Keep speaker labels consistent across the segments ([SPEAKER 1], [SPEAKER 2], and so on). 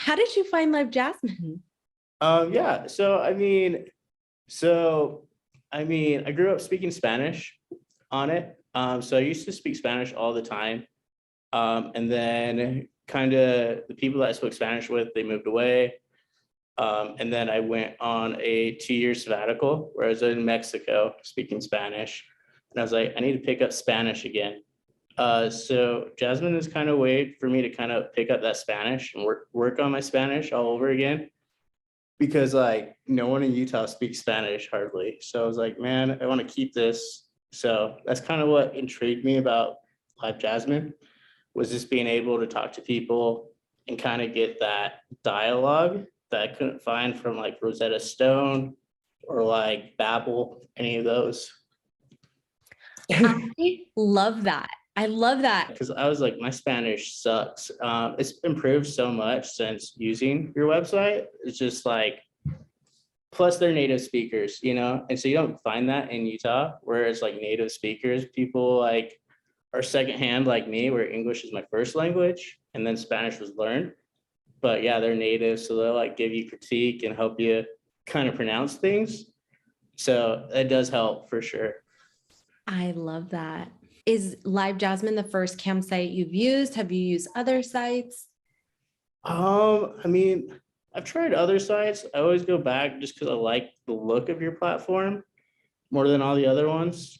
[SPEAKER 1] How did you find LiveJasmin?
[SPEAKER 2] Yeah, I grew up speaking Spanish on it. So I used to speak Spanish all the time. And then kind of the people that I spoke Spanish with, they moved away. And then I went on a 2-year sabbatical where I was in Mexico speaking Spanish. And I was like, I need to pick up Spanish again. So Jasmine is kind of a way for me to kind of pick up that Spanish and work on my Spanish all over again. Because like no one in Utah speaks Spanish hardly. So I was like, man, I want to keep this. So that's kind of what intrigued me about LiveJasmin, was just being able to talk to people and kind of get that dialogue that I couldn't find from like Rosetta Stone or like Babbel, any of those.
[SPEAKER 1] I love that. I love that.
[SPEAKER 2] Because I was like, my Spanish sucks. It's improved so much since using your website. It's just like, plus they're native speakers, and so you don't find that in Utah, where it's like native speakers, people like are secondhand like me, where English is my first language and then Spanish was learned. But yeah, they're native, so they'll like give you critique and help you kind of pronounce things. So it does help for sure.
[SPEAKER 1] I love that. Is LiveJasmin the first campsite you've used? Have you used other sites?
[SPEAKER 2] I mean, I've tried other sites. I always go back just because I like the look of your platform more than all the other ones.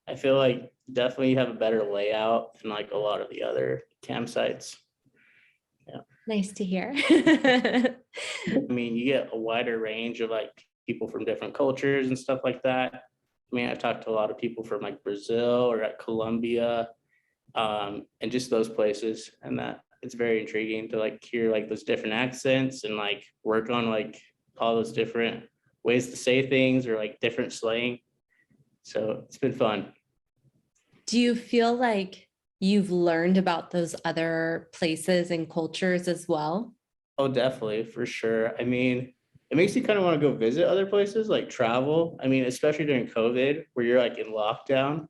[SPEAKER 2] I feel like definitely you have a better layout than like a lot of the other campsites. Yeah.
[SPEAKER 1] Nice to hear.
[SPEAKER 2] I mean, you get a wider range of like people from different cultures and stuff like that. I mean, I've talked to a lot of people from like Brazil or at Colombia, and just those places, and that it's very intriguing to like hear like those different accents and like work on like all those different ways to say things or like different slang. So it's been fun.
[SPEAKER 1] Do you feel like you've learned about those other places and cultures as well?
[SPEAKER 2] Oh, definitely, for sure. I mean, it makes you kind of want to go visit other places, like travel. I mean, especially during COVID, where you're like in lockdown.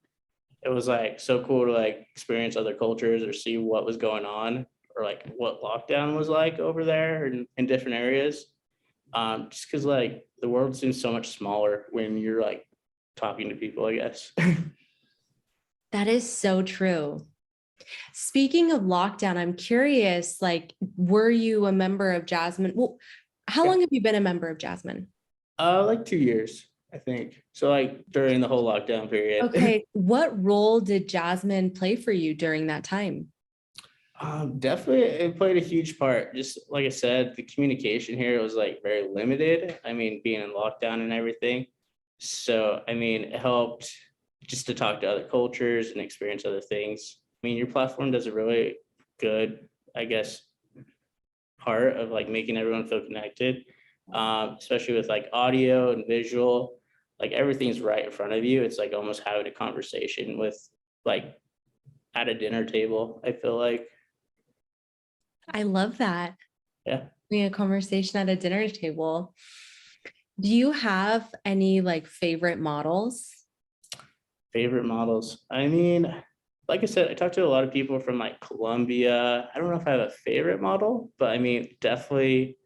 [SPEAKER 2] It was like so cool to like experience other cultures or see what was going on or like what lockdown was like over there in different areas. Just because like the world seems so much smaller when you're like talking to people, I guess.
[SPEAKER 1] That is so true. Speaking of lockdown, I'm curious, like, were you a member of Jasmine? Well, how long have you been a member of Jasmine?
[SPEAKER 2] Like 2 years, I think. So like during the whole lockdown period.
[SPEAKER 1] Okay. What role did Jasmine play for you during that time?
[SPEAKER 2] Definitely it played a huge part. Just like I said, the communication here was like very limited. I mean, being in lockdown and everything. So, I mean, it helped just to talk to other cultures and experience other things. I mean, your platform does a really good, I guess, part of like making everyone feel connected, especially with like audio and visual. Like everything's right in front of you. It's like almost having a conversation with like at a dinner table, I feel like.
[SPEAKER 1] I love that.
[SPEAKER 2] Yeah.
[SPEAKER 1] Having a conversation at a dinner table. Do you have any like favorite models?
[SPEAKER 2] Favorite models. I mean, like I said, I talked to a lot of people from like Colombia. I don't know if I have a favorite model, but I mean, definitely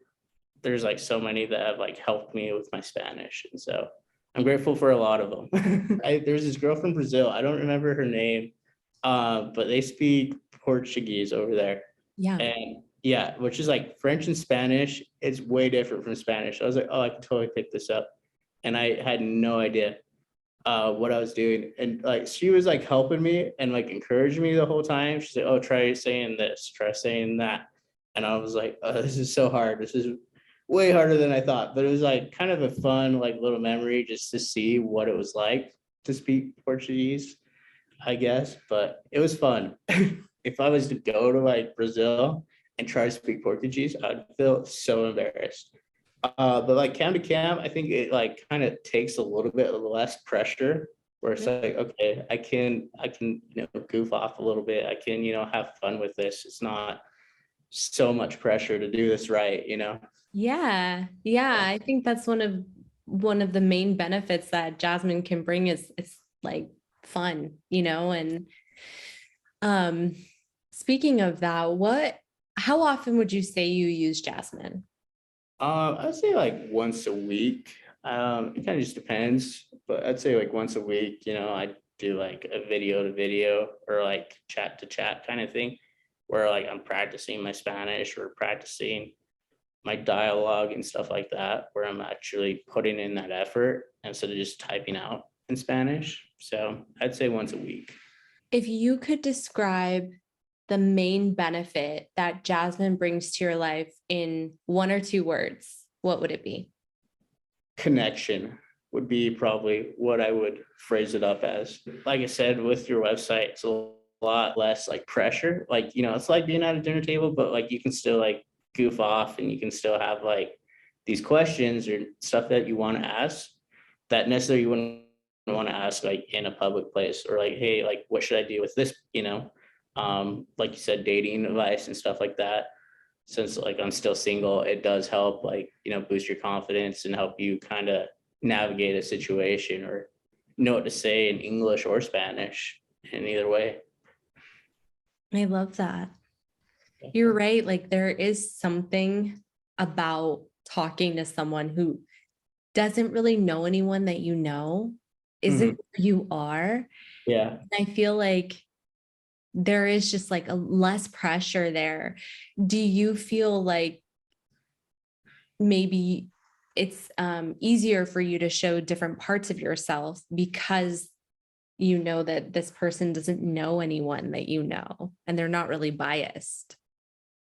[SPEAKER 2] there's like so many that have like helped me with my Spanish. And so I'm grateful for a lot of them. There's this girl from Brazil. I don't remember her name, but they speak Portuguese over there.
[SPEAKER 1] Yeah.
[SPEAKER 2] And yeah, which is like French and Spanish. It's way different from Spanish. I was like, oh, I can totally pick this up. And I had no idea what I was doing. And like she was like helping me and like encouraging me the whole time. She's like, oh, try saying this, try saying that. And I was like, oh, this is so hard. This is way harder than I thought. But it was like kind of a fun, like little memory just to see what it was like to speak Portuguese, I guess. But it was fun. If I was to go to like Brazil and try to speak Portuguese, I'd feel so embarrassed. But like cam to cam, I think it like kind of takes a little bit less pressure where it's like, okay, I can, goof off a little bit. I can, have fun with this. It's not so much pressure to do this right,
[SPEAKER 1] Yeah. Yeah. I think that's one of the main benefits that Jasmine can bring is like fun, and speaking of that, what How often would you say you use Jasmine?
[SPEAKER 2] I'd say like once a week. It kind of just depends, but I'd say like once a week, I do like a video to video or like chat to chat kind of thing where like I'm practicing my Spanish or practicing my dialogue and stuff like that, where I'm actually putting in that effort instead of just typing out in Spanish. So I'd say once a week.
[SPEAKER 1] If you could describe the main benefit that Jasmine brings to your life in one or two words, what would it be?
[SPEAKER 2] Connection would be probably what I would phrase it up as. Like I said, with your website, it's a lot less like pressure. Like, it's like being at a dinner table, but like you can still like goof off and you can still have like these questions or stuff that you want to ask that necessarily you wouldn't want to ask like in a public place or like, hey, like what should I do with this? Like you said, dating advice and stuff like that. Since like I'm still single, it does help like, boost your confidence and help you kind of navigate a situation or know what to say in English or Spanish in either way.
[SPEAKER 1] I love that. You're right. Like there is something about talking to someone who doesn't really know anyone that you know, isn't
[SPEAKER 2] Mhm.
[SPEAKER 1] who you are.
[SPEAKER 2] Yeah.
[SPEAKER 1] I feel like there is just like a less pressure there. Do you feel like maybe it's easier for you to show different parts of yourself because you know that this person doesn't know anyone that you know and they're not really biased?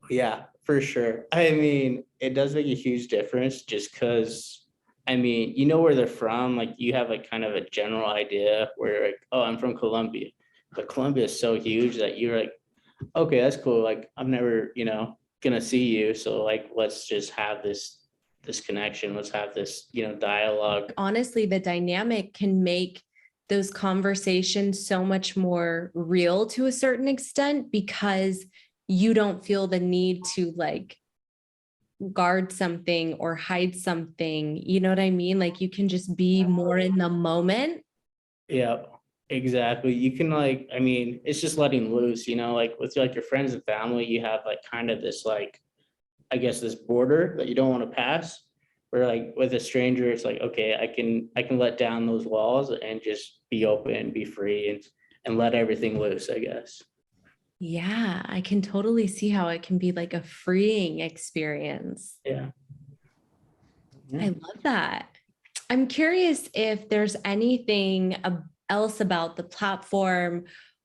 [SPEAKER 2] Yeah, for sure. I mean, it does make a huge difference just because, I mean, you know where they're from. Like you have like kind of a general idea where like, oh, I'm from Colombia. But Colombia is so huge that you're like, okay, that's cool. Like I'm never, gonna see you. So like let's just have this connection. Let's have this, dialogue.
[SPEAKER 1] Honestly, the dynamic can make those conversations so much more real to a certain extent because you don't feel the need to like guard something or hide something. You know what I mean? Like you can just be more in the moment.
[SPEAKER 2] Yeah, exactly. You can like, I mean, it's just letting loose, like with like your friends and family, you have like kind of this like, I guess this border that you don't want to pass. Where like with a stranger, it's like, okay, I can let down those walls and just be open, be free and let everything loose, I guess.
[SPEAKER 1] Yeah, I can totally see how it can be like a freeing experience.
[SPEAKER 2] Yeah.
[SPEAKER 1] I
[SPEAKER 2] Yeah.
[SPEAKER 1] love that. I'm curious if there's anything else about the platform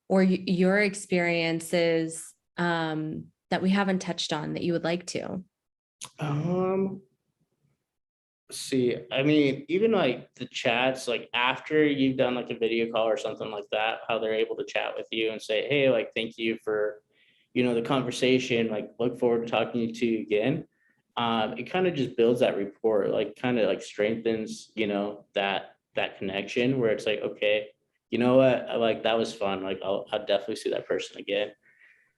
[SPEAKER 1] or your experiences that we haven't touched on that you would like to.
[SPEAKER 2] Um, see, I mean, even like the chats, like after you've done like a video call or something like that, how they're able to chat with you and say, hey, like, thank you for, the conversation, like, look forward to talking to you again. It kind of just builds that rapport, like kind of like strengthens, that connection where it's like, okay, you know what, like that was fun. Like I'll definitely see that person again.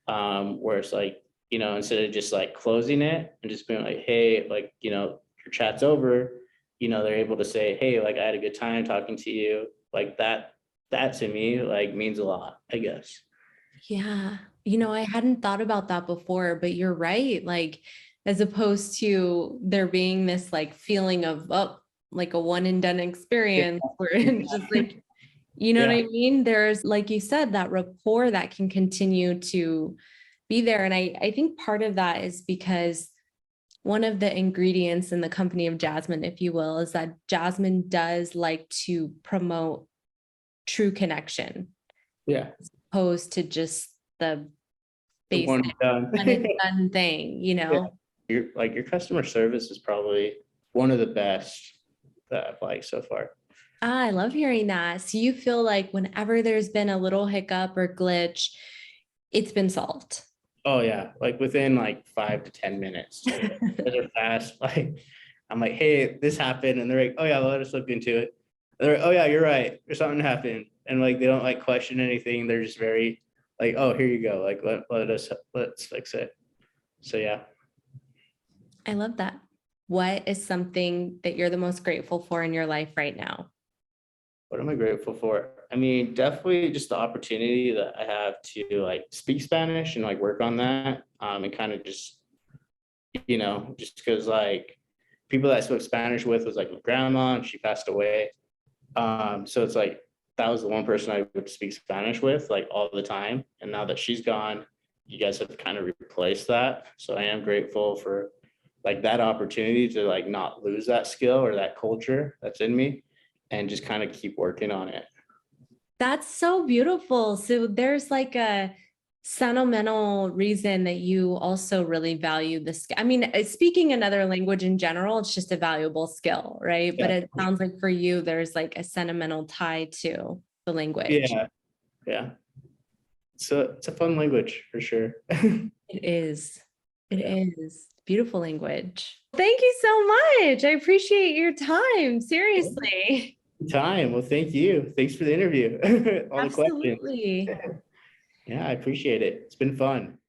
[SPEAKER 2] Where it's like, instead of just like closing it and just being like, hey, like, your chat's over, they're able to say, hey, like I had a good time talking to you. Like that to me like means a lot, I guess.
[SPEAKER 1] Yeah. I hadn't thought about that before, but you're right. Like, as opposed to there being this like feeling of, oh, like a one and done
[SPEAKER 2] Yeah.
[SPEAKER 1] experience where it's just like, you know what
[SPEAKER 2] Yeah.
[SPEAKER 1] I mean? There's, like you said, that rapport that can continue to be there. And I think part of that is because one of the ingredients in the company of Jasmine, if you will, is that Jasmine does like to promote true connection,
[SPEAKER 2] Yeah.
[SPEAKER 1] opposed to just the
[SPEAKER 2] The
[SPEAKER 1] basic
[SPEAKER 2] one and
[SPEAKER 1] one and
[SPEAKER 2] done.
[SPEAKER 1] done thing, you
[SPEAKER 2] Yeah.
[SPEAKER 1] know?
[SPEAKER 2] Your customer service is probably one of the best that I've liked so far.
[SPEAKER 1] I love hearing that. So you feel like whenever there's been a little hiccup or glitch, it's been solved.
[SPEAKER 2] Oh yeah, like within like 5 to 10 minutes. They're fast. Like I'm like, hey, this happened, and they're like, oh yeah, let us look into it. They're like, oh yeah, you're right. There's something happened, and like they don't like question anything. They're just very like, oh, here you go. Like let's fix it. So yeah.
[SPEAKER 1] I love that. What is something that you're the most grateful for in your life right now?
[SPEAKER 2] What am I grateful for? I mean, definitely just the opportunity that I have to like speak Spanish and like work on that. And kind of just, just because like people that I spoke Spanish with was like my grandma and she passed away. So it's like that was the one person I would speak Spanish with like all the time. And now that she's gone, you guys have kind of replaced that. So I am grateful for like that opportunity to like not lose that skill or that culture that's in me and just kind of keep working on it.
[SPEAKER 1] That's so beautiful. So there's like a sentimental reason that you also really value this. I mean, speaking another language in general, it's just a valuable skill, right?
[SPEAKER 2] Yeah.
[SPEAKER 1] But it sounds like for you, there's like a sentimental tie to the language.
[SPEAKER 2] Yeah. Yeah. So it's a fun language for sure.
[SPEAKER 1] It is. It
[SPEAKER 2] Yeah.
[SPEAKER 1] is. Beautiful language. Thank you so much. I appreciate your time. Seriously.
[SPEAKER 2] Time. Well, thank you. Thanks for the interview. All the questions.
[SPEAKER 1] Absolutely.
[SPEAKER 2] Yeah, I appreciate it. It's been fun.